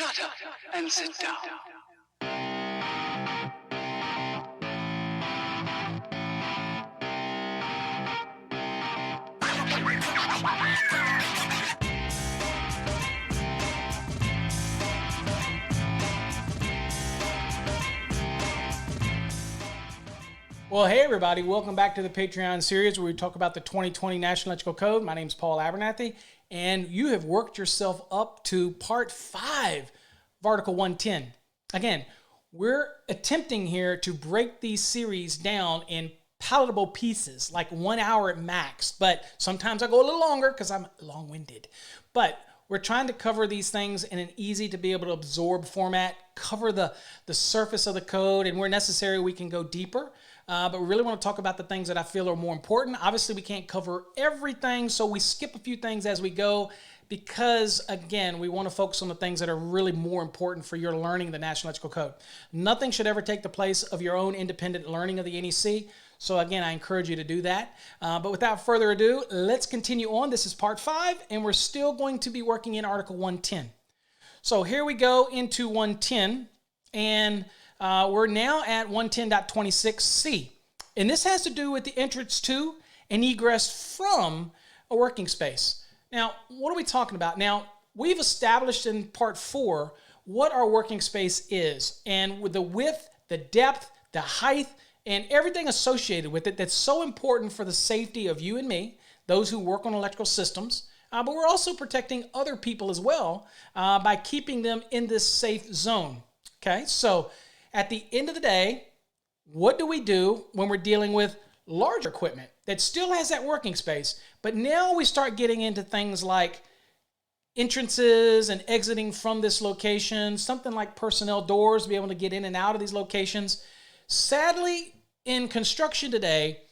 Shut up and sit down. Well, hey everybody, welcome back to the Patreon series where we talk about the 2020 National Electrical Code. My name is Paul Abernathy, and you have worked yourself up to part 5 of Article 110. Again, we're attempting here to break these series down in palatable pieces, like 1 hour at max, but sometimes I go a little longer because I'm long-winded. But we're trying to cover these things in an easy to be able to absorb format, cover the surface of the code, and where necessary we can go deeper. But we really want to talk about the things that I feel are more important. Obviously, we can't cover everything, so we skip a few things as we go because, again, we want to focus on the things that are really more important for your learning the National Electrical Code. Nothing should ever take the place of your own independent learning of the NEC. So, again, I encourage you to do that. But without further ado, let's continue on. This is part 5, and we're still going to be working in Article 110. So here we go into 110, and we're now at 110.26c. And this has to do with the entrance to and egress from a working space. Now, what are we talking about? Now, we've established in part 4 what our working space is, and with the width, the depth, the height, and everything associated with it that's so important for the safety of you and me, those who work on electrical systems. But we're also protecting other people as well by keeping them in this safe zone. Okay, so at the end of the day, what do we do when we're dealing with large equipment that still has that working space? But now we start getting into things like entrances and exiting from this location, something like personnel doors, to be able to get in and out of these locations. Sadly, in construction today,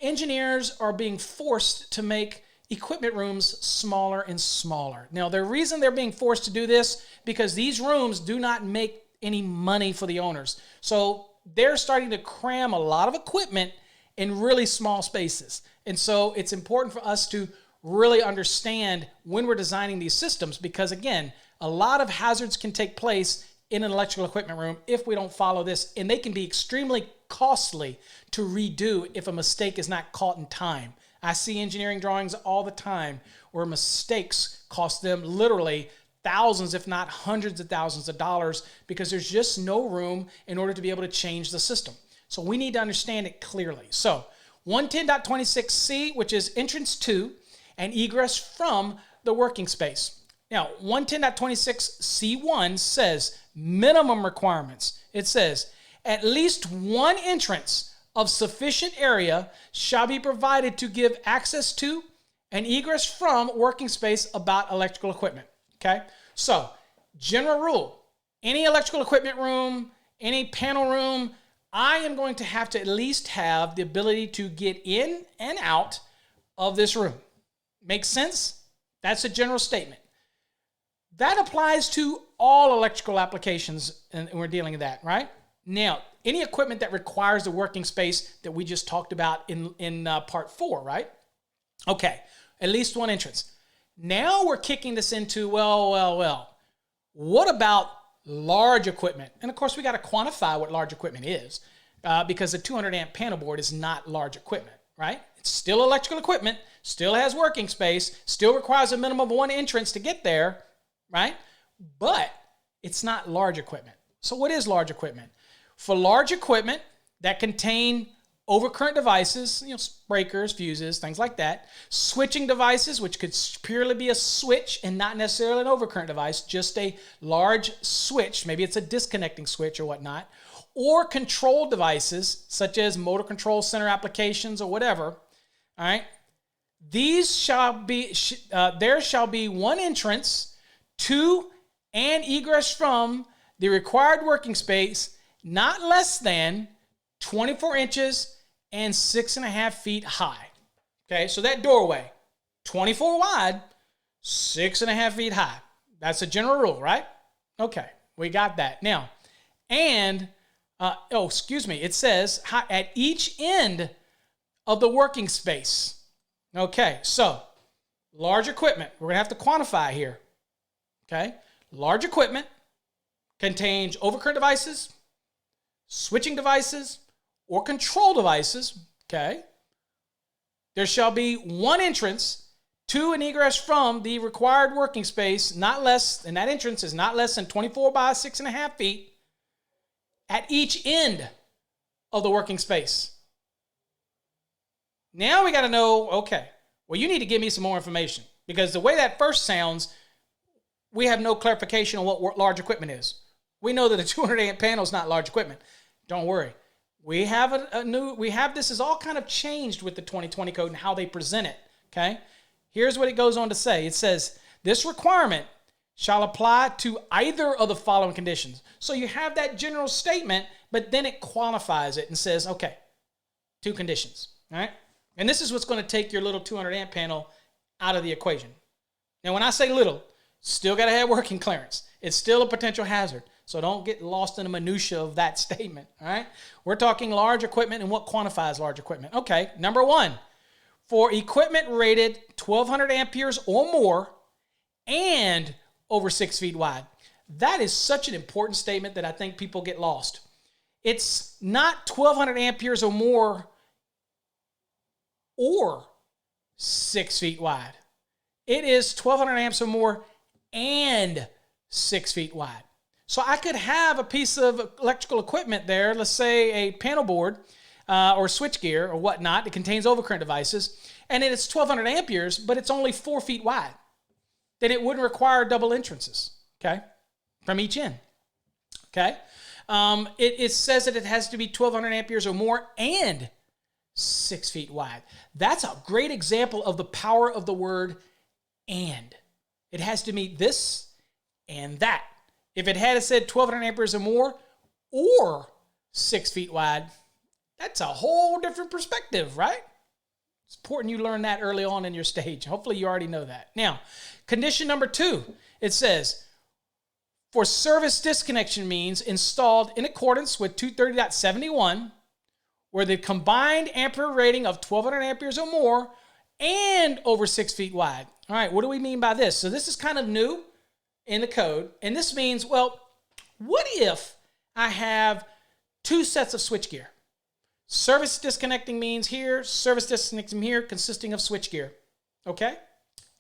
engineers are being forced to make equipment rooms smaller and smaller. Now, the reason they're being forced to do this because these rooms do not make any money for the owners. So they're starting to cram a lot of equipment in really small spaces. And so it's important for us to really understand when we're designing these systems because, again, a lot of hazards can take place in an electrical equipment room if we don't follow this, and they can be extremely costly to redo if a mistake is not caught in time. I see engineering drawings all the time where mistakes cost them literally thousands, if not hundreds of thousands of dollars because there's just no room in order to be able to change the system. So we need to understand it clearly. So 110.26c, which is entrance to and egress from the working space. Now, 110.26c1 says minimum requirements. It says at least one entrance of sufficient area shall be provided to give access to and egress from working space about electrical equipment. Okay, so general rule, any electrical equipment room, any panel room, I am going to have to at least have the ability to get in and out of this room. Makes sense? That's a general statement. That applies to all electrical applications, and we're dealing with that, right? Now, any equipment that requires the working space that we just talked about in part 4, right? Okay, at least one entrance. Now we're kicking this into, well, what about large equipment? And of course, we got to quantify what large equipment is because a 200 amp panel board is not large equipment, right? It's still electrical equipment, still has working space, still requires a minimum of one entrance to get there, right? But it's not large equipment. So what is large equipment? For large equipment that contain overcurrent devices, breakers, fuses, things like that. Switching devices, which could purely be a switch and not necessarily an overcurrent device, just a large switch. Maybe it's a disconnecting switch or whatnot. Or control devices, such as motor control center applications or whatever. All right. These shall be, there shall be one entrance to and egress from the required working space, not less than 24 inches and 6.5 feet high. Okay, so that doorway, 24 wide, 6.5 feet high. That's a general rule, right? Okay, we got that. Now, and, it says at each end of the working space. Okay, so large equipment, we're going to have to quantify here. Okay, large equipment, contains overcurrent devices, switching devices, or control devices, okay, there shall be one entrance to an egress from the required working space, not less, and that entrance is not less than 24 by 6.5 feet at each end of the working space. Now we got to know, okay, well, you need to give me some more information, because the way that first sounds, we have no clarification on what large equipment is. We know that a 200 amp panel is not large equipment. Don't worry. We have this is all kind of changed with the 2020 code and how they present it, okay? Here's what it goes on to say. It says, this requirement shall apply to either of the following conditions. So you have that general statement, but then it qualifies it and says, okay, 2 conditions, all right? And this is what's going to take your little 200 amp panel out of the equation. Now, when I say little, still got to have working clearance. It's still a potential hazard. So don't get lost in the minutia of that statement, all right? We're talking large equipment and what quantifies large equipment. Okay, number 1, for equipment rated 1200 amperes or more and over 6 feet wide. That is such an important statement that I think people get lost. It's not 1200 amperes or more or 6 feet wide. It is 1200 amps or more and 6 feet wide. So I could have a piece of electrical equipment there, let's say a panel board or switchgear or whatnot that contains overcurrent devices, and it's 1200 amperes, but it's only 4 feet wide. Then it wouldn't require double entrances, okay, from each end, okay? It says that it has to be 1200 amperes or more and 6 feet wide. That's a great example of the power of the word and. It has to meet this and that. If it had said 1200 amperes or more or 6 feet wide, that's a whole different perspective, right? It's important you learn that early on in your stage. Hopefully you already know that. Now, condition number 2, it says, for service disconnection means installed in accordance with 230.71, where the combined ampere rating of 1200 amperes or more and over 6 feet wide. All right, what do we mean by this? So this is kind of new in the code, and this means, well, what if I have 2 sets of switchgear? Service disconnecting means here, service disconnecting here, consisting of switchgear, okay?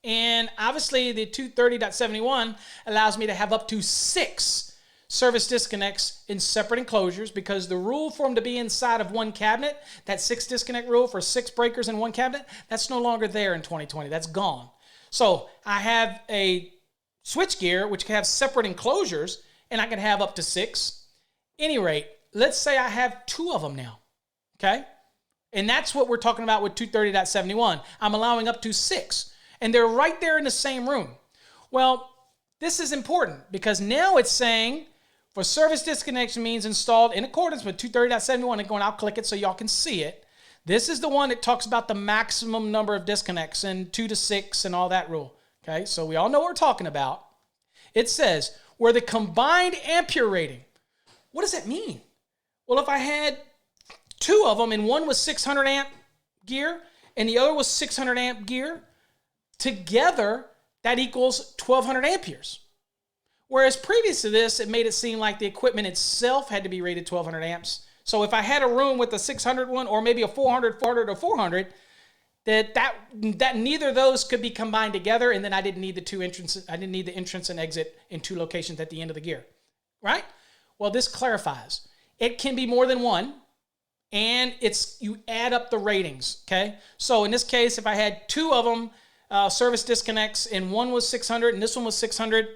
And obviously the 230.71 allows me to have up to 6 service disconnects in separate enclosures, because the rule for them to be inside of one cabinet, that 6 disconnect rule for 6 breakers in one cabinet, that's no longer there in 2020. That's gone. So I have a switchgear which can have separate enclosures, and I can have up to 6. Any rate, let's say I have 2 of them now, okay? And that's what we're talking about with 230.71. I'm allowing up to 6, and they're right there in the same room. Well, this is important because now it's saying for service disconnection means installed in accordance with 230.71, and I'll click it so y'all can see it. This is the one that talks about the maximum number of disconnects and 2 to 6 and all that rule. Okay, so we all know what we're talking about. It says where the combined ampere rating. What does that mean? Well, if I had 2 of them and one was 600 amp gear and the other was 600 amp gear, together that equals 1200 amperes. Whereas previous to this, it made it seem like the equipment itself had to be rated 1200 amps. So if I had a room with a 600 one or maybe a 400, 400, or 400, that neither of those could be combined together, and then I didn't need the 2 entrances. I didn't need the entrance and exit in 2 locations at the end of the gear, right? Well, this clarifies. It can be more than one, and you add up the ratings, okay? So in this case, if I had 2 of them, service disconnects, and one was 600 and this one was 600,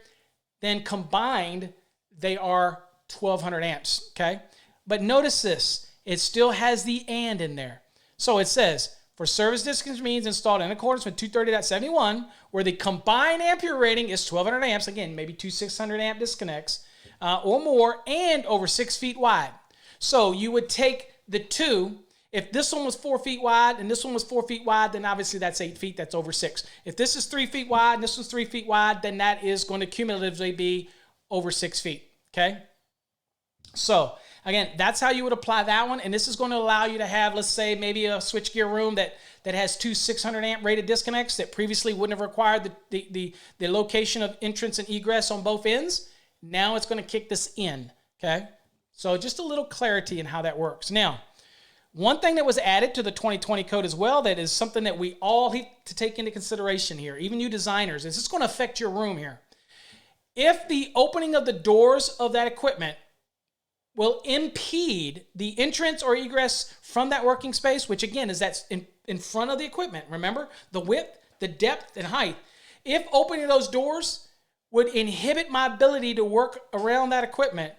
then combined, they are 1200 amps, okay? But notice this, it still has the and in there. So it says, for service disconnection means installed in accordance with 230.71, where the combined ampere rating is 1200 amps, again, maybe 2 600 amp disconnects or more, and over 6 feet wide. So you would take the 2, if this one was 4 feet wide and this one was 4 feet wide, then obviously that's 8 feet, that's over 6. If this is 3 feet wide and this one's 3 feet wide, then that is going to cumulatively be over 6 feet, okay? So again, that's how you would apply that one, and this is going to allow you to have, let's say, maybe a switchgear room that has 2 600 amp rated disconnects that previously wouldn't have required the location of entrance and egress on both ends, Now it's going to kick this in, okay? So just a little clarity in how that works. Now, one thing that was added to the 2020 code as well that is something that we all need to take into consideration here, even you designers, is this going to affect your room here. If the opening of the doors of that equipment will impede the entrance or egress from that working space, which again is that's in front of the equipment, remember? The width, the depth, and height. If opening those doors would inhibit my ability to work around that equipment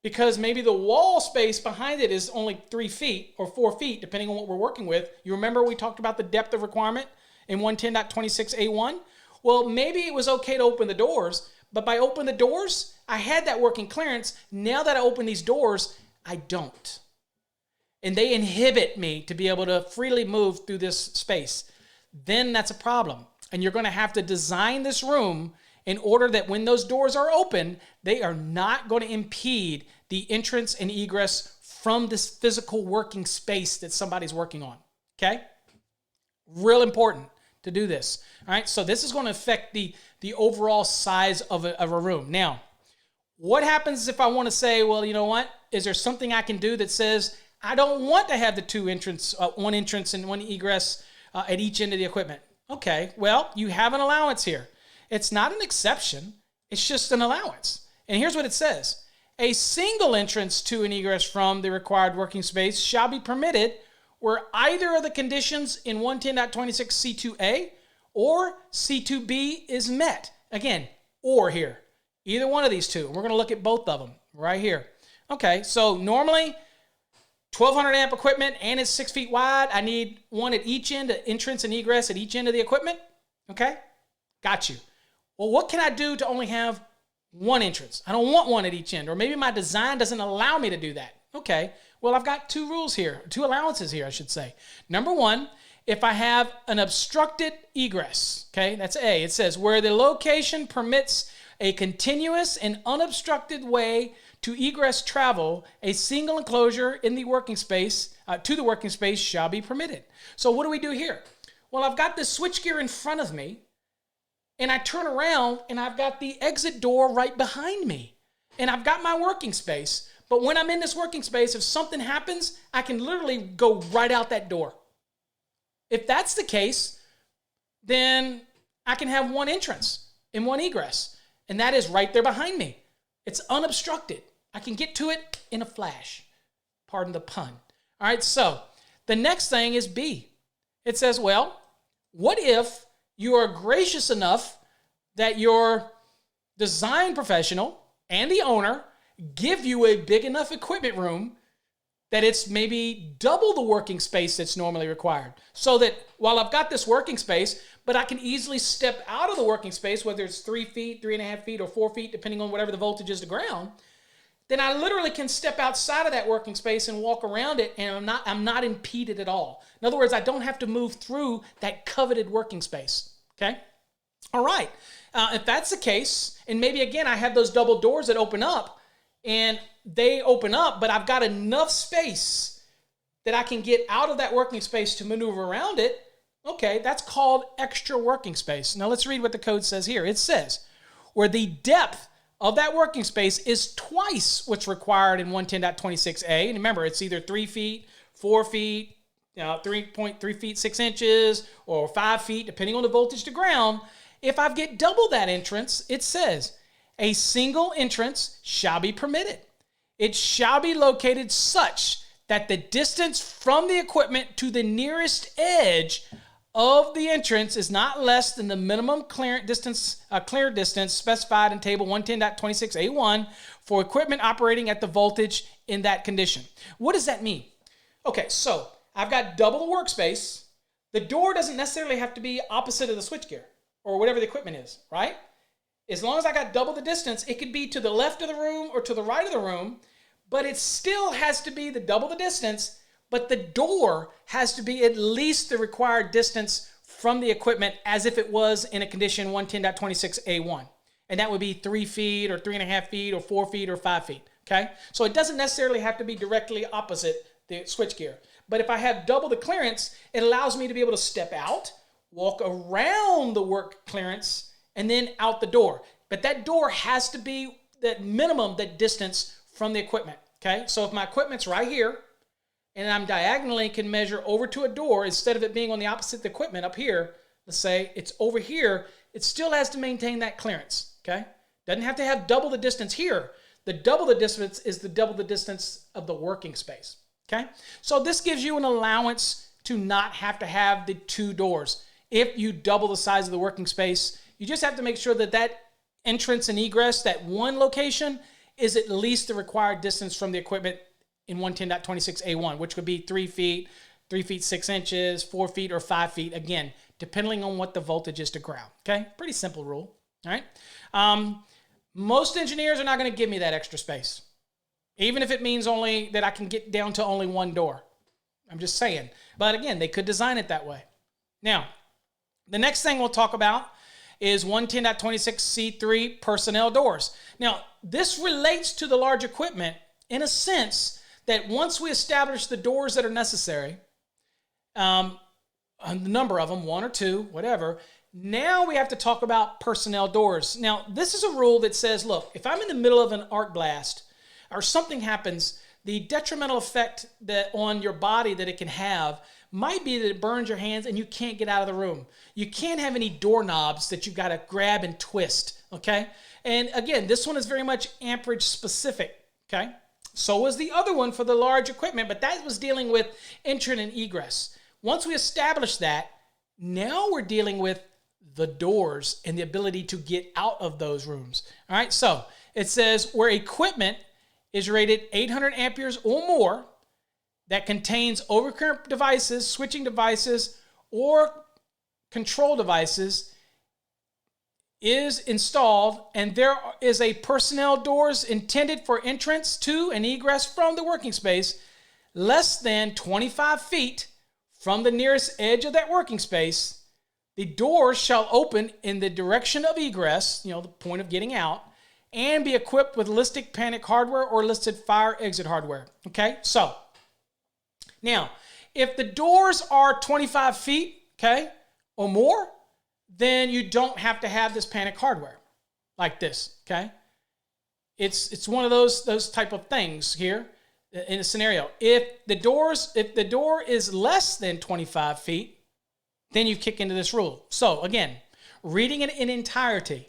because maybe the wall space behind it is only 3 feet or 4 feet, depending on what we're working with. You remember we talked about the depth of requirement in 110.26a1? Well, maybe it was okay to open the doors, but by opening the doors, I had that working clearance. Now that I open these doors, I don't. And they inhibit me to be able to freely move through this space. Then that's a problem. And you're going to have to design this room in order that when those doors are open, they are not going to impede the entrance and egress from this physical working space that somebody's working on. Okay? Real important to do this. All right, so this is going to affect the overall size of a room. Now, what happens if I want to say, well, you know what? Is there something I can do that says I don't want to have the one entrance and one egress at each end of the equipment? Okay, well, you have an allowance here. It's not an exception. It's just an allowance. And here's what it says. A single entrance to an egress from the required working space shall be permitted where either of the conditions in 110.26c2a or c2b is met. Again, or here. Either one of these two. We're going to look at both of them right here. Okay, so normally 1200 amp equipment and it's 6 feet wide. I need one at each end, an entrance and egress at each end of the equipment. Okay, got you. Well, what can I do to only have one entrance? I don't want one at each end, or maybe my design doesn't allow me to do that. Okay, well, I've got two rules here, two allowances here, I should say. Number one, if I have an obstructed egress, okay, that's A. It says where the location permits a continuous and unobstructed way to egress travel, a single enclosure in the working space, to the working space shall be permitted. So what do we do here? Well, I've got this switchgear in front of me, and I turn around, and I've got the exit door right behind me. And I've got my working space, but when I'm in this working space, if something happens, I can literally go right out that door. If that's the case, then I can have one entrance and one egress, and that is right there behind me. It's unobstructed. I can get to it in a flash. Pardon the pun. All right, so the next thing is B. It says, well, what if you are gracious enough that your design professional and the owner give you a big enough equipment room that it's maybe double the working space that's normally required. So that while I've got this working space, but I can easily step out of the working space, whether it's 3 feet, 3.5 feet, or 4 feet, depending on whatever the voltage is to ground, then I literally can step outside of that working space and walk around it, and I'm not impeded at all. In other words, I don't have to move through that coveted working space, okay? All right, if that's the case, and maybe again, I have those double doors that open up, and they open up, but I've got enough space that I can get out of that working space to maneuver around it, okay, that's called extra working space. Now let's read what the code says here. It says, where the depth of that working space is twice what's required in 110.26a. And remember, it's either 3 feet, 4 feet, 3.3 feet, 6 inches, or 5 feet, depending on the voltage to ground. If I get double that entrance, it says, a single entrance shall be permitted. It shall be located such that the distance from the equipment to the nearest edge of the entrance is not less than the minimum clear distance specified in table 110.26a1 for equipment operating at the voltage in that condition. What does that mean? Okay, so I've got double the workspace. The door doesn't necessarily have to be opposite of the switchgear or whatever the equipment is, right? As long as I got double the distance, it could be to the left of the room or to the right of the room, but it still has to be the double the distance, but the door has to be at least the required distance from the equipment as if it was in a condition 110.26a1. And that would be 3 feet or 3.5 feet or 4 feet or 5 feet, okay? So it doesn't necessarily have to be directly opposite the switchgear. But if I have double the clearance, it allows me to be able to step out, walk around the work clearance, and then out the door. But that door has to be that minimum, that distance from the equipment, okay? So if my equipment's right here, and I'm diagonally can measure over to a door, instead of it being on the opposite of the equipment up here, let's say it's over here, it still has to maintain that clearance, okay? Doesn't have to have double the distance here. The double the distance is the double the distance of the working space, okay? So this gives you an allowance to not have to have the two doors. If you double the size of the working space, you just have to make sure that that entrance and egress, that one location, is at least the required distance from the equipment in 110.26A1, which would be 3 feet, 3 feet 6 inches, 4 feet, or 5 feet, again, depending on what the voltage is to ground, okay? Pretty simple rule, all right? Most engineers are not going to give me that extra space, even if it means only that I can get down to only one door. I'm just saying. But again, they could design it that way. Now, the next thing we'll talk about is 110.26C3 personnel doors. Now, this relates to the large equipment in a sense that once we establish the doors that are necessary, the number of them, 1 or 2, whatever, now we have to talk about personnel doors. Now, this is a rule that says, look, if I'm in the middle of an arc blast or something happens, the detrimental effect that on your body that it can have might be that it burns your hands and you can't get out of the room. You can't have any doorknobs that you've got to grab and twist, okay? And again, this one is very much amperage specific, okay? So was the other one for the large equipment, but that was dealing with entrance and egress. Once we establish that, now we're dealing with the doors and the ability to get out of those rooms. All right, so it says where equipment is rated 800 amperes or more that contains overcurrent devices, switching devices, or control devices is installed, and there is a personnel doors intended for entrance to and egress from the working space less than 25 feet from the nearest edge of that working space, the door shall open in the direction of egress, the point of getting out, and be equipped with listed panic hardware or listed fire exit hardware. Okay, so now, if the doors are 25 feet, okay, or more, then you don't have to have this panic hardware like this, okay? It's one of those type of things here in a scenario. If the door is less than 25 feet, then you kick into this rule. So again, reading it in entirety,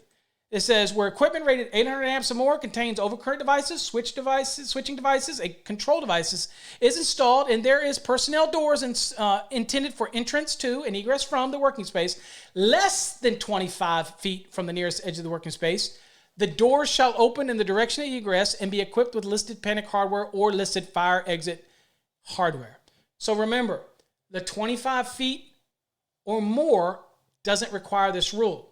it says where equipment rated 800 amps or more contains overcurrent devices, switching devices, and control devices is installed, and there is personnel doors intended for entrance to and egress from the working space less than 25 feet from the nearest edge of the working space, the doors shall open in the direction of egress and be equipped with listed panic hardware or listed fire exit hardware. So remember, the 25 feet or more doesn't require this rule.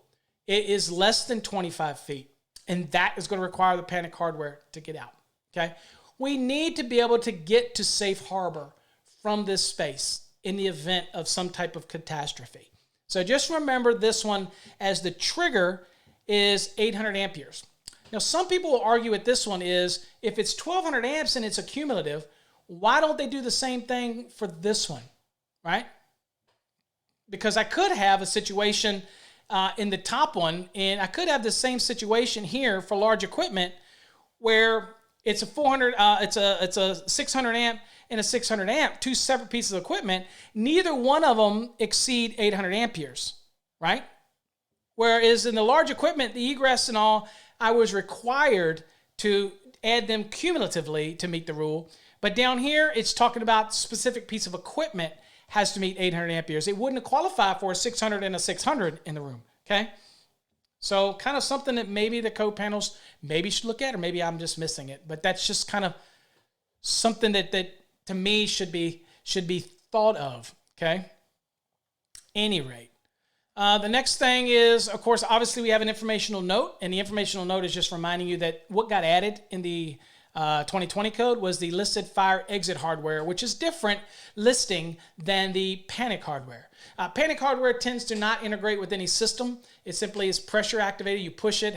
It is less than 25 feet, and that is going to require the panic hardware to get out, okay? We need to be able to get to safe harbor from this space in the event of some type of catastrophe. So just remember this one as the trigger is 800 amperes. Now, some people will argue with this one is, if it's 1200 amps and it's a cumulative, why don't they do the same thing for this one, right? Because I could have a situation in the top one, and I could have the same situation here for large equipment where it's a 400, it's a 600 amp and a 600 amp, two separate pieces of equipment. Neither one of them exceed 800 amperes, right? Whereas in the large equipment, the egress and all, I was required to add them cumulatively to meet the rule. But down here, it's talking about specific piece of equipment has to meet 800 amperes. It wouldn't qualify for a 600 and a 600 in the room, okay? So kind of something that maybe the code panels maybe should look at, or maybe I'm just missing it. But that's just kind of something that to me should be thought of, okay? Any rate. The next thing is, of course, obviously we have an informational note, and the informational note is just reminding you that what got added in the 2020 code was the listed fire exit hardware, which is different listing than the panic hardware. Panic hardware tends to not integrate with any system. It simply is pressure activated. You push it,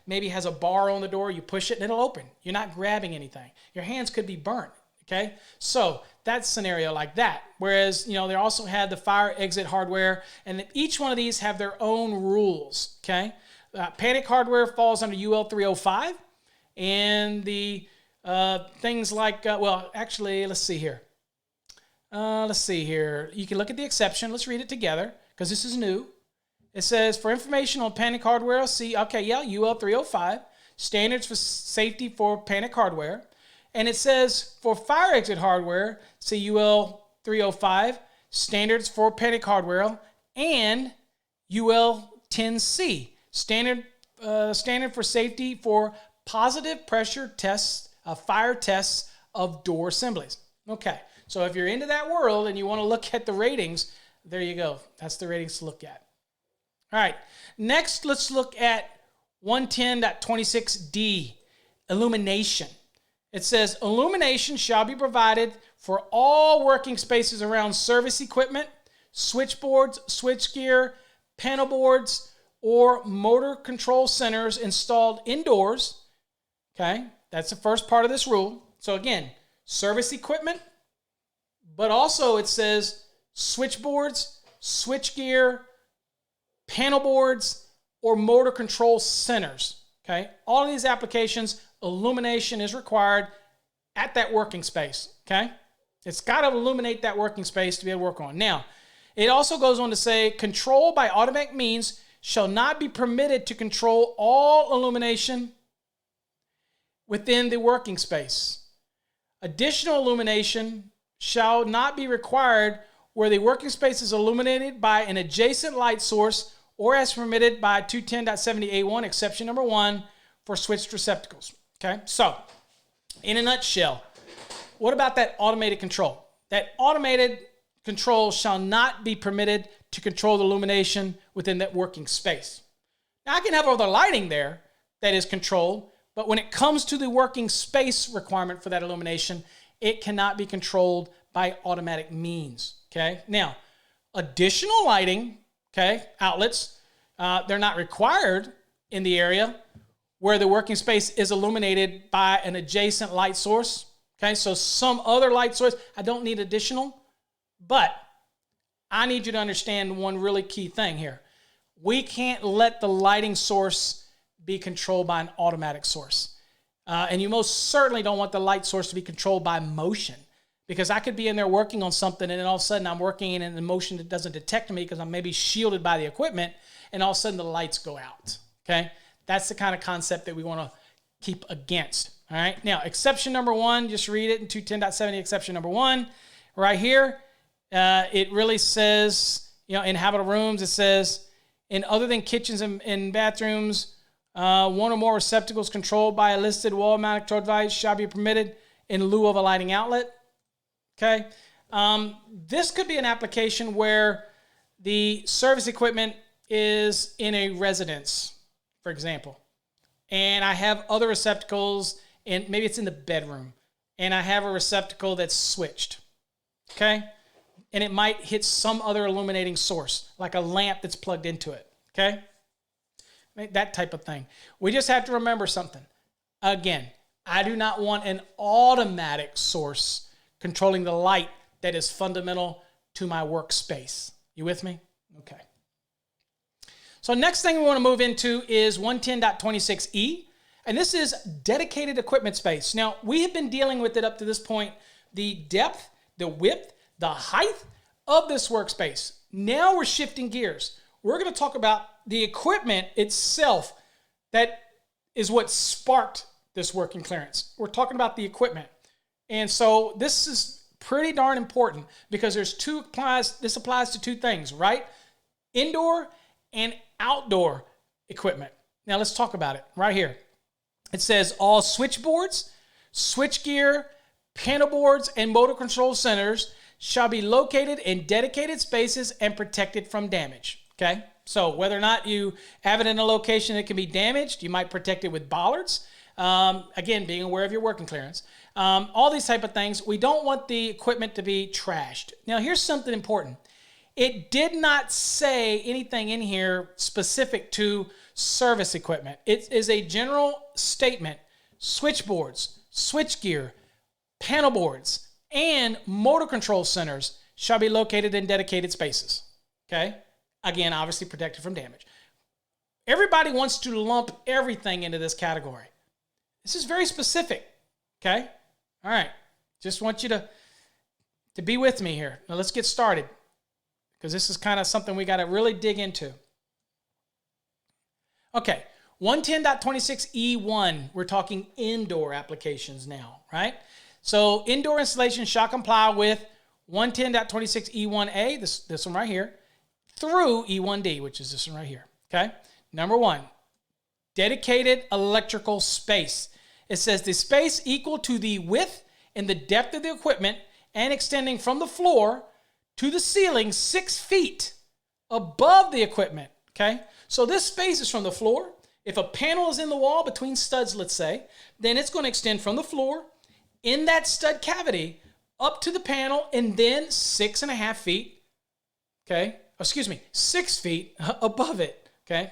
maybe has a bar on the door. You push it and it'll open. You're not grabbing anything. Your hands could be burnt. Okay, so that's scenario like that. Whereas, they also had the fire exit hardware, and each one of these have their own rules. Okay, panic hardware falls under UL 305. and the things like, well, actually, let's see here. You can look at the exception. Let's read it together because this is new. It says, for information on panic hardware, see, okay, yeah, UL 305, standards for safety for panic hardware. And it says, for fire exit hardware, see UL 305, standards for panic hardware, and UL 10C, standard for safety for positive pressure tests, fire tests of door assemblies. Okay, so if you're into that world and you want to look at the ratings, there you go. That's the ratings to look at. All right, next let's look at 110.26D, illumination. It says, illumination shall be provided for all working spaces around service equipment, switchboards, switchgear, panel boards, or motor control centers installed indoors. Okay, that's the first part of this rule. So again, service equipment, but also it says switchboards, switchgear, panel boards, or motor control centers. Okay, all of these applications, illumination is required at that working space. Okay, it's got to illuminate that working space to be able to work on. Now, it also goes on to say, control by automatic means shall not be permitted to control all illumination within the working space. Additional illumination shall not be required where the working space is illuminated by an adjacent light source or as permitted by 210.70A1, exception number 1, for switched receptacles. Okay, so in a nutshell, what about that automated control? That automated control shall not be permitted to control the illumination within that working space. Now, I can have other lighting there that is controlled, but when it comes to the working space requirement for that illumination, it cannot be controlled by automatic means. Okay, now, additional lighting, okay, outlets, they're not required in the area where the working space is illuminated by an adjacent light source. Okay, so some other light source, I don't need additional, but I need you to understand one really key thing here. We can't let the lighting source be controlled by an automatic source. And you most certainly don't want the light source to be controlled by motion, because I could be in there working on something and then all of a sudden I'm working in a motion that doesn't detect me because I'm maybe shielded by the equipment, and all of a sudden the lights go out. Okay, that's the kind of concept that we want to keep against. All right, now exception number 1, just read it in 210.70, exception number 1 right here. It really says, in habitable rooms, it says, in other than kitchens and bathrooms, one or more receptacles controlled by a listed wall-mounted control device shall be permitted in lieu of a lighting outlet. Okay, this could be an application where the service equipment is in a residence, for example, and I have other receptacles, and maybe it's in the bedroom, and I have a receptacle that's switched. Okay, and it might hit some other illuminating source, like a lamp that's plugged into it. Okay, that type of thing. We just have to remember something. Again, I do not want an automatic source controlling the light that is fundamental to my workspace. You with me? Okay. So next thing we want to move into is 110.26E, and this is dedicated equipment space. Now, we have been dealing with it up to this point, the depth, the width, the height of this workspace. Now we're shifting gears. We're going to talk about the equipment itself that is what sparked this working clearance. We're talking about the equipment. And so this is pretty darn important because this applies to two things, right? Indoor and outdoor equipment. Now let's talk about it right here. It says all switchboards, switchgear, panel boards, and motor control centers shall be located in dedicated spaces and protected from damage. Okay? So whether or not you have it in a location that can be damaged, you might protect it with bollards. Again, being aware of your working clearance. All these type of things. We don't want the equipment to be trashed. Now, here's something important. It did not say anything in here specific to service equipment. It is a general statement. Switchboards, switchgear, panel boards, and motor control centers shall be located in dedicated spaces. Okay? Again, obviously protected from damage. Everybody wants to lump everything into this category. This is very specific, okay? All right, just want you to be with me here. Now let's get started because this is kind of something we got to really dig into. Okay, 110.26E1, we're talking indoor applications now, right? So indoor installation shall comply with 110.26E1A, this one right here, through E1D, which is this one right here, okay? Number one, dedicated electrical space. It says the space equal to the width and the depth of the equipment and extending from the floor to the ceiling 6 feet above the equipment, okay? So this space is from the floor. If a panel is in the wall between studs, let's say, then it's going to extend from the floor in that stud cavity up to the panel and then 6.5 feet, okay? 6 feet above it, okay?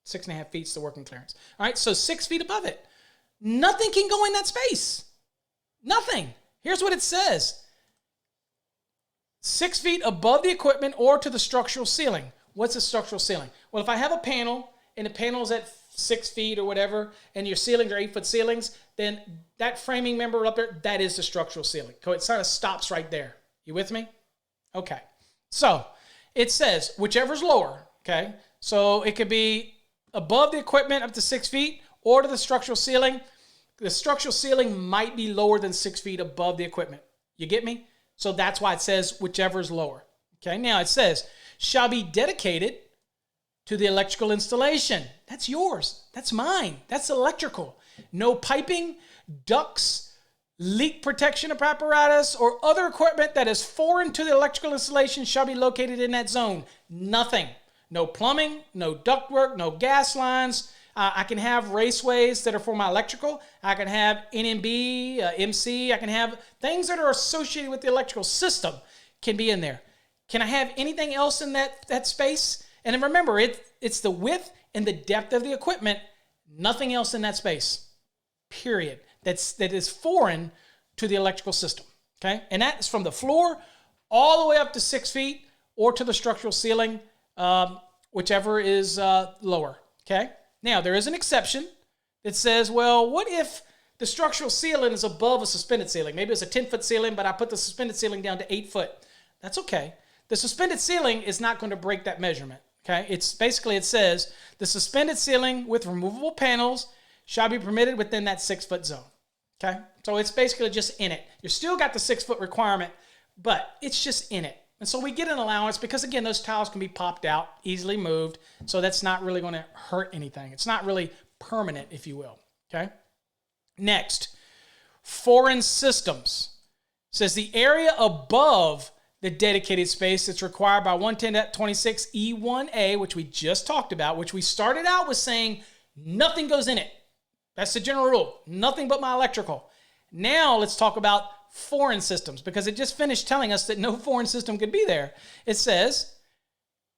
6.5 feet is the working clearance. All right, so 6 feet above it. Nothing can go in that space. Nothing. Here's what it says. 6 feet above the equipment or to the structural ceiling. What's a structural ceiling? Well, if I have a panel and the panel is at 6 feet or whatever, and your ceilings are 8-foot ceilings, then that framing member up there, that is the structural ceiling. So it sort of stops right there. You with me? Okay. So it says whichever's lower, okay? So it could be above the equipment up to 6 feet or to the structural ceiling. The structural ceiling might be lower than 6 feet above the equipment. You get me? So that's why it says whichever is lower. Okay, now it says, shall be dedicated to the electrical installation. That's yours. That's mine. That's electrical. No piping, ducts, leak protection apparatus, or other equipment that is foreign to the electrical installation shall be located in that zone. Nothing. No plumbing, no ductwork, no gas lines. I can have raceways that are for my electrical. I can have NMB, MC. I can have things that are associated with the electrical system can be in there. Can I have anything else in that space? And then remember, it's the width and the depth of the equipment. Nothing else in that space, period. That is foreign to the electrical system, okay? And that is from the floor all the way up to 6 feet or to the structural ceiling, whichever is lower, okay? Now, there is an exception that says, well, what if the structural ceiling is above a suspended ceiling? Maybe it's a 10-foot ceiling, but I put the suspended ceiling down to 8 foot. That's okay. The suspended ceiling is not going to break that measurement, okay? It says, the suspended ceiling with removable panels shall be permitted within that 6-foot zone, okay? So it's basically just in it. You still got the 6-foot requirement, but it's just in it. And so we get an allowance because, again, those tiles can be popped out, easily moved, so that's not really going to hurt anything. It's not really permanent, if you will, okay? Next, foreign systems. It says the area above the dedicated space that's required by 110.26E1A, which we just talked about, which we started out with saying nothing goes in it. That's the general rule. Nothing but my electrical. Now let's talk about foreign systems, because it just finished telling us that no foreign system could be there. It says,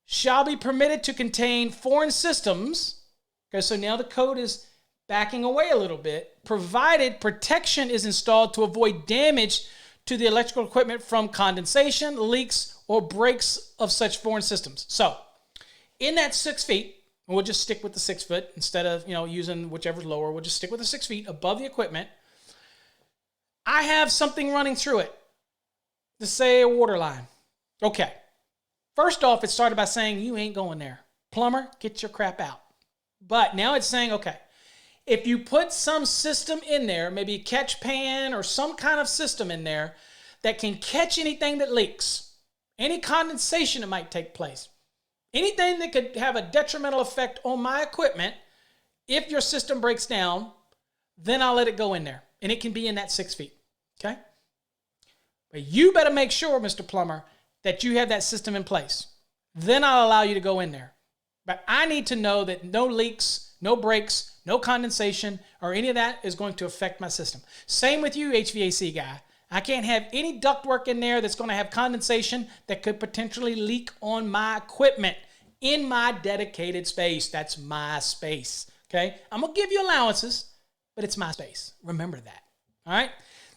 shall be permitted to contain foreign systems. Okay, so now the code is backing away a little bit, provided protection is installed to avoid damage to the electrical equipment from condensation, leaks, or breaks of such foreign systems. So, in that 6 feet, we'll just stick with the 6 foot instead of using whichever's lower. We'll just stick with the 6 feet above the equipment. I have something running through it. Let's say a water line. Okay. First off, it started by saying, you ain't going there. Plumber, get your crap out. But now it's saying, okay, if you put some system in there, maybe a catch pan or some kind of system in there that can catch anything that leaks, any condensation that might take place, anything that could have a detrimental effect on my equipment, if your system breaks down, then I'll let it go in there. And it can be in that 6 feet, okay? But you better make sure, Mr. Plumber, that you have that system in place. Then I'll allow you to go in there. But I need to know that no leaks, no breaks, no condensation, or any of that is going to affect my system. Same with you, HVAC guy. I can't have any ductwork in there that's going to have condensation that could potentially leak on my equipment in my dedicated space. That's my space, okay? I'm going to give you allowances, but it's my space. Remember that, all right?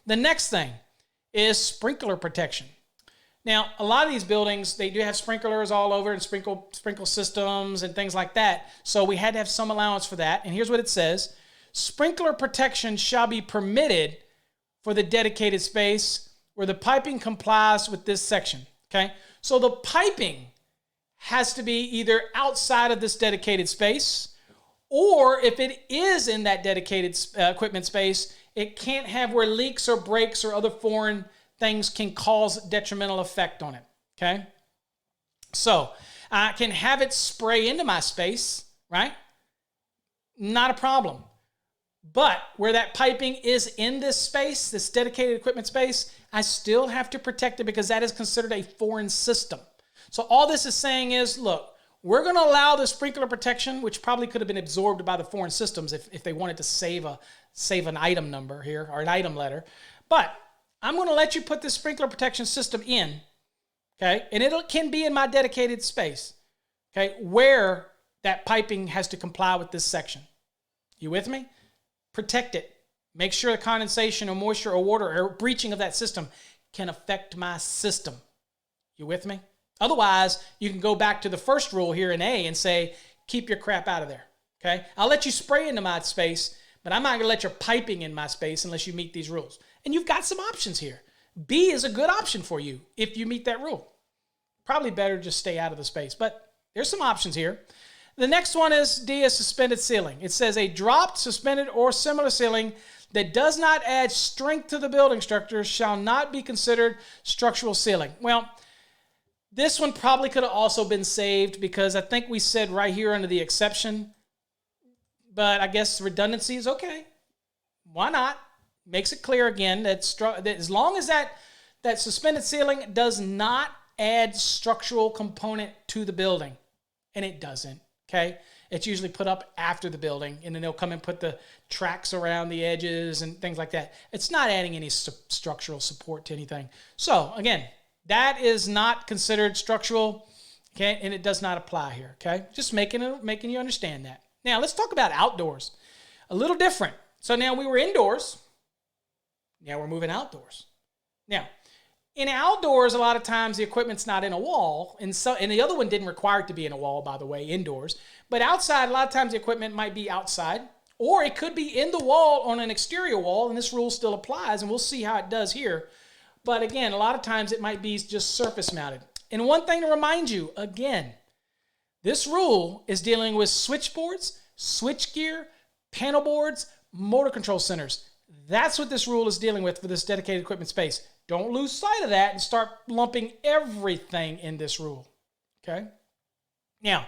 The next thing is sprinkler protection. Now, a lot of these buildings, they do have sprinklers all over and sprinkle systems and things like that. So we had to have some allowance for that. And here's what it says. sprinkler protection shall be permitted for the dedicated space where the piping complies with this section. Okay, so the piping has to be either outside of this dedicated space, or if it is in that dedicated equipment space, it can't have where leaks or breaks or other foreign things can cause detrimental effect on it. Okay, so I can have it spray into my space, right? Not a problem. But where that piping is in this space, this dedicated equipment space, I still have to protect it because that is considered a foreign system. So all this is saying is, look, we're going to allow the sprinkler protection, which probably could have been absorbed by the foreign systems if they wanted to save an item number here or an item letter. But I'm going to let you put this sprinkler protection system in, okay? And it can be in my dedicated space, okay, where that piping has to comply with this section. You with me? Protect it. Make sure the condensation or moisture or water or breaching of that system can affect my system. You with me? Otherwise, you can go back to the first rule here in A and say, keep your crap out of there. Okay? I'll let you spray into my space, but I'm not going to let your piping in my space unless you meet these rules. And you've got some options here. B is a good option for you if you meet that rule. Probably better just stay out of the space, but there's some options here. The next one is D, a suspended ceiling. It says a dropped, suspended, or similar ceiling that does not add strength to the building structure shall not be considered structural ceiling. Well, this one probably could have also been saved because I think we said right here under the exception, but I guess redundancy is okay. Why not? Makes it clear again that as long as that suspended ceiling does not add structural component to the building, and it doesn't. Okay, it's usually put up after the building, and then they'll come and put the tracks around the edges and things like that. It's not adding any structural support to anything. So again, that is not considered structural, okay, and it does not apply here. Okay, just making you understand that. Now let's talk about outdoors. A little different. So now we were indoors. Now we're moving outdoors. Now, in outdoors, a lot of times the equipment's not in a wall, and the other one didn't require it to be in a wall, by the way, indoors. But outside, a lot of times the equipment might be outside, or it could be in the wall on an exterior wall, and this rule still applies, and we'll see how it does here. But again, a lot of times it might be just surface mounted. And one thing to remind you, again, this rule is dealing with switchboards, switchgear, panel boards, motor control centers. That's what this rule is dealing with for this dedicated equipment space. Don't lose sight of that and start lumping everything in this rule, okay? Now,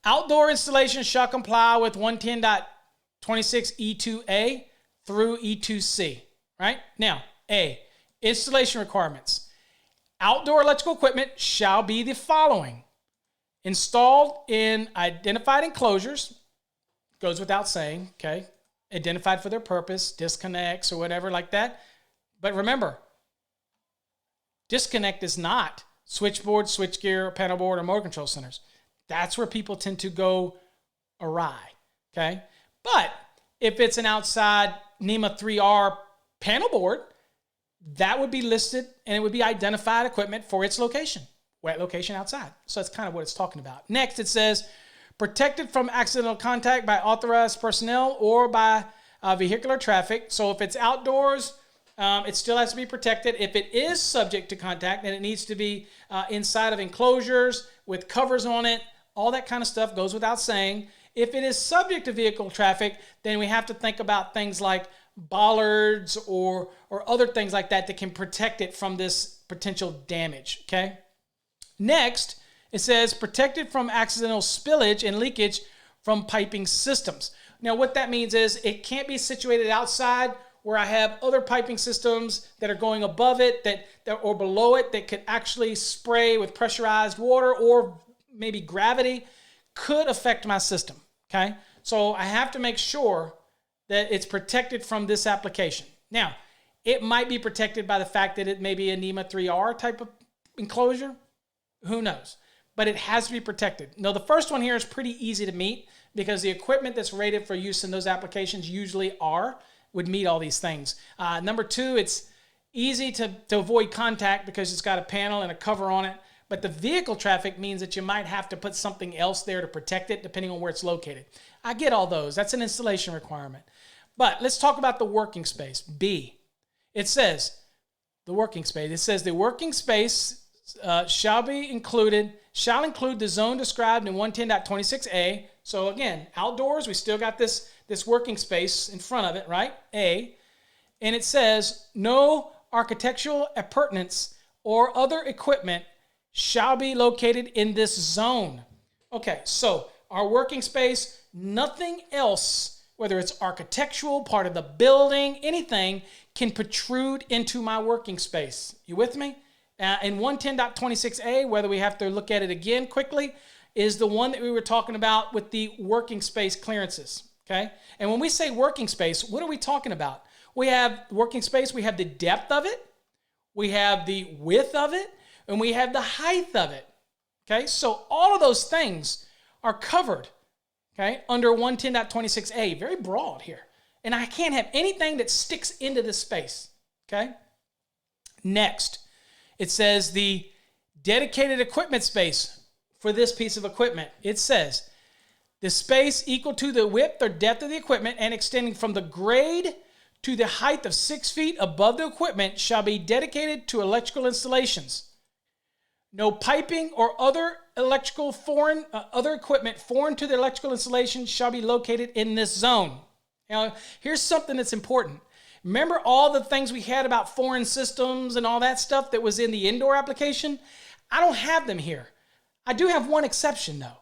outdoor installations shall comply with 110.26E2A through E2C, right? Now, A, installation requirements. Outdoor electrical equipment shall be the following. Installed in identified enclosures, goes without saying, okay? Identified for their purpose, disconnects or whatever like that. But remember, disconnect is not switchboard, switchgear, panel board, or motor control centers. That's where people tend to go awry, okay? But if it's an outside NEMA 3R panel board, that would be listed and it would be identified equipment for its location, wet location outside. So that's kind of what it's talking about. Next, it says, protected from accidental contact by authorized personnel or by vehicular traffic. So if it's outdoors, it still has to be protected. If it is subject to contact, then it needs to be inside of enclosures with covers on it. All that kind of stuff goes without saying. If it is subject to vehicle traffic, then we have to think about things like bollards or other things like that that can protect it from this potential damage, okay? Next, it says protected from accidental spillage and leakage from piping systems. Now, what that means is it can't be situated outside where I have other piping systems that are going above it that or below it that could actually spray with pressurized water or maybe gravity could affect my system, okay? So I have to make sure that it's protected from this application. Now, it might be protected by the fact that it may be a NEMA 3R type of enclosure. Who knows? But it has to be protected. Now, the first one here is pretty easy to meet because the equipment that's rated for use in those applications usually would meet all these things. Number two, it's easy to avoid contact because it's got a panel and a cover on it. But the vehicle traffic means that you might have to put something else there to protect it depending on where it's located. I get all those. That's an installation requirement. But let's talk about the working space. B. It says, the working space. It says the working space shall include the zone described in 110.26a. So again, outdoors, we still got this working space in front of it, right? A. And it says, no architectural appurtenance or other equipment shall be located in this zone. Okay, so our working space, nothing else, whether it's architectural, part of the building, anything, can protrude into my working space. You with me? In 110.26a, whether we have to look at it again quickly, is the one that we were talking about with the working space clearances. Okay? And when we say working space, what are we talking about? We have working space, we have the depth of it, we have the width of it, and we have the height of it. Okay? So all of those things are covered, okay, under 110.26a, very broad here. And I can't have anything that sticks into this space, okay? Next, it says the dedicated equipment space for this piece of equipment. It says the space equal to the width or depth of the equipment and extending from the grade to the height of 6 feet above the equipment shall be dedicated to electrical installations. No piping or other other equipment foreign to the electrical installation shall be located in this zone. Now, here's something that's important. Remember all the things we had about foreign systems and all that stuff that was in the indoor application? I don't have them here. I do have one exception, though.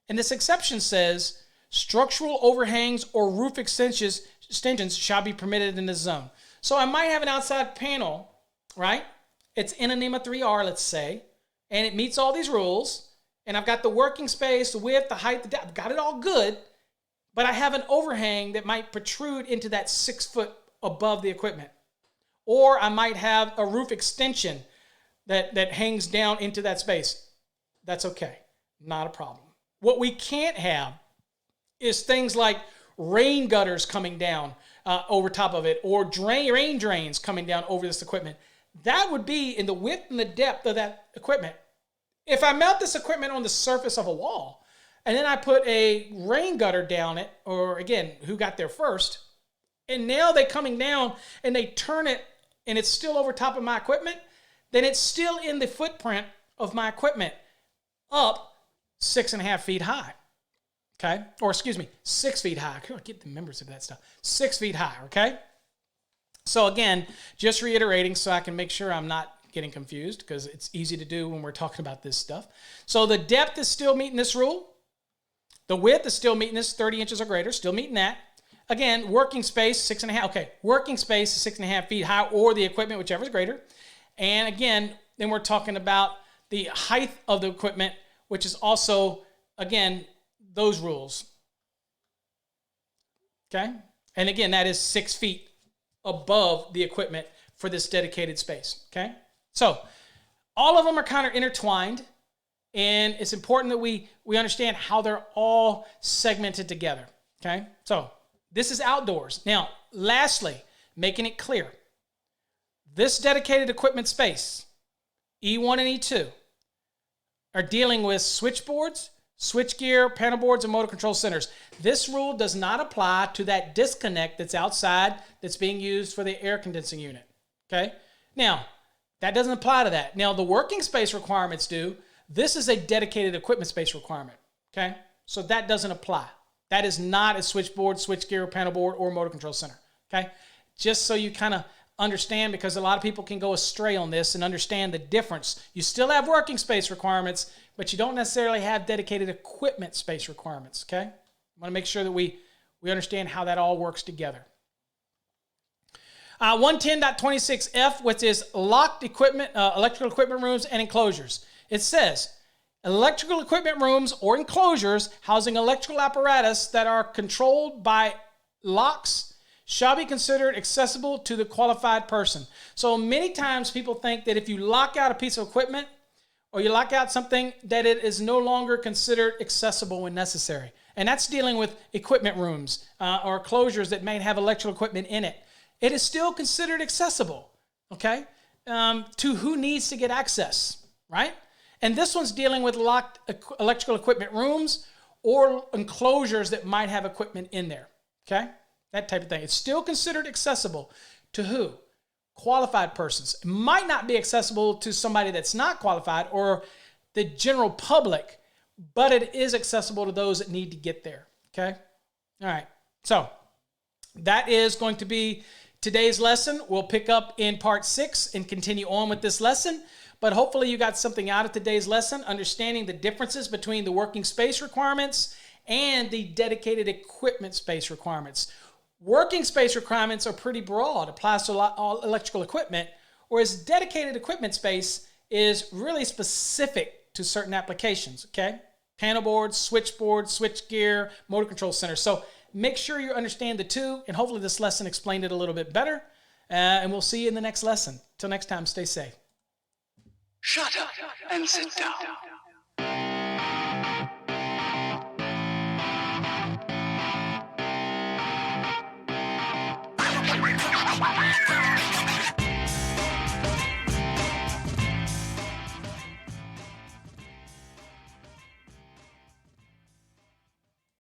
And this exception says structural overhangs or roof extensions shall be permitted in this zone. So I might have an outside panel, right? It's in a NEMA 3R, let's say, and it meets all these rules. And I've got the working space, the width, the height, the depth. I've got it all good. But I have an overhang that might protrude into that 6 foot above the equipment. Or I might have a roof extension that hangs down into that space. That's okay. Not a problem. What we can't have is things like rain gutters coming down over top of it, or rain drains coming down over this equipment. That would be in the width and the depth of that equipment. If I mount this equipment on the surface of a wall, and then I put a rain gutter down it, or again, who got there first, and now they're coming down and they turn it and it's still over top of my equipment, then it's still in the footprint of my equipment up 6.5 feet high. Okay? Or excuse me, 6 feet high. I can't get the members of that stuff. 6 feet high, okay? So again, just reiterating so I can make sure I'm not getting confused, because it's easy to do when we're talking about this stuff. So the depth is still meeting this rule. The width is still meeting this, 30 inches or greater, still meeting that. Again, working space, 6.5. Okay, working space is 6.5 feet high, or the equipment, whichever is greater. And again, then we're talking about the height of the equipment, which is also, again, those rules. Okay? And again, that is 6 feet above the equipment for this dedicated space. Okay? So, all of them are kind of intertwined, and it's important that we understand how they're all segmented together. Okay? So, this is outdoors. Now, lastly, making it clear, this dedicated equipment space, E1 and E2, are dealing with switchboards, switchgear, panel boards, and motor control centers. This rule does not apply to that disconnect that's outside that's being used for the air condensing unit. Okay? Now, that doesn't apply to that. Now, the working space requirements do. This is a dedicated equipment space requirement. Okay? So that doesn't apply. That is not a switchboard, switchgear, panel board, or motor control center. Okay? Just so you kind of understand, because a lot of people can go astray on this and understand the difference. You still have working space requirements, but you don't necessarily have dedicated equipment space requirements. Okay? I want to make sure that we understand how that all works together. 110.26F, which is locked equipment, electrical equipment rooms and enclosures. It says, electrical equipment rooms or enclosures housing electrical apparatus that are controlled by locks shall be considered accessible to the qualified person. So many times people think that if you lock out a piece of equipment or you lock out something, that it is no longer considered accessible when necessary. And that's dealing with equipment rooms or closures that may have electrical equipment in it. It is still considered accessible, okay, to who needs to get access, right? And this one's dealing with locked electrical equipment rooms or enclosures that might have equipment in there. Okay? That type of thing. It's still considered accessible to who? Qualified persons. It might not be accessible to somebody that's not qualified or the general public, but it is accessible to those that need to get there. Okay? All right. So that is going to be today's lesson. We'll pick up in part 6 and continue on with this lesson. But hopefully you got something out of today's lesson, understanding the differences between the working space requirements and the dedicated equipment space requirements. Working space requirements are pretty broad, applies to all electrical equipment, whereas dedicated equipment space is really specific to certain applications, okay? Panel boards, switchboards, switchgear, motor control centers. So make sure you understand the two, and hopefully this lesson explained it a little bit better. And we'll see you in the next lesson. Till next time, stay safe. Shut up and sit down.